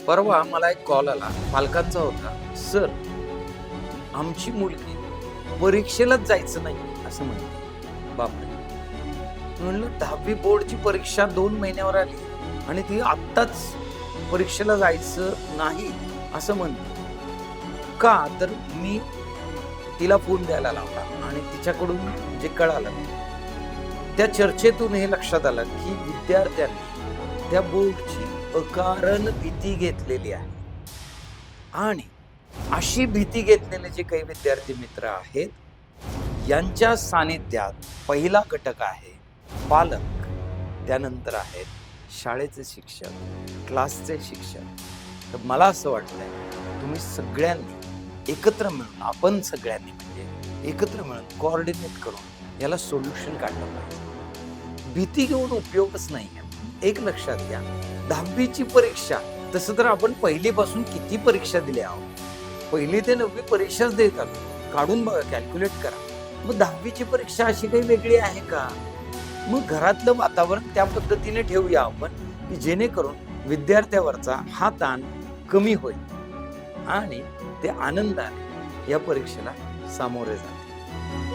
परवा मला एक कॉल आला पालकांचा होता. सर, आमची मुलगी परीक्षेलाच जायचं नाही असं म्हणते. बापरे. म्हणलं 10वी बोर्डची परीक्षा 2 महिन्यावर आली आणि ती आत्ताच परीक्षेला जायचं नाही असं म्हणते. का तर मी तिला फोन द्यायला लावला आणि तिच्याकडून जे कळालं त्या चर्चेतून हे लक्षात आलं की विद्यार्थ्यांनी त्या बोर्डची अकारण भीती घेतलेली आहे. आणि अशी भीती घेतलेले जे काही विद्यार्थी मित्र आहेत यांच्या सानिध्यात पहिला घटक आहे पालक, त्यानंतर आहेत शाळेचे शिक्षक, क्लासचे शिक्षक. तर मला असं वाटतंय तुम्ही सगळ्यांनी एकत्र मिळून, आपण सगळ्यांनी म्हणजे एकत्र मिळून कोऑर्डिनेट करून याला सोल्युशन काढलं पाहिजे. भीती घेऊन उपयोगच नाहीये. एक लक्षात घ्या, 10वीची परीक्षा, तसं तर आपण पहिलीपासून किती परीक्षा दिल्या आहोत. 1ली ते 9वी परीक्षाच देत आलो. काढून बघा, कॅल्क्युलेट करा. मग 10वीची परीक्षा अशी काही वेगळी आहे का? मग घरातलं वातावरण त्या पद्धतीने ठेवूया आपण की जेणेकरून विद्यार्थ्यावरचा हा ताण कमी होईल आणि ते आनंदाने या परीक्षेला सामोरे जातील.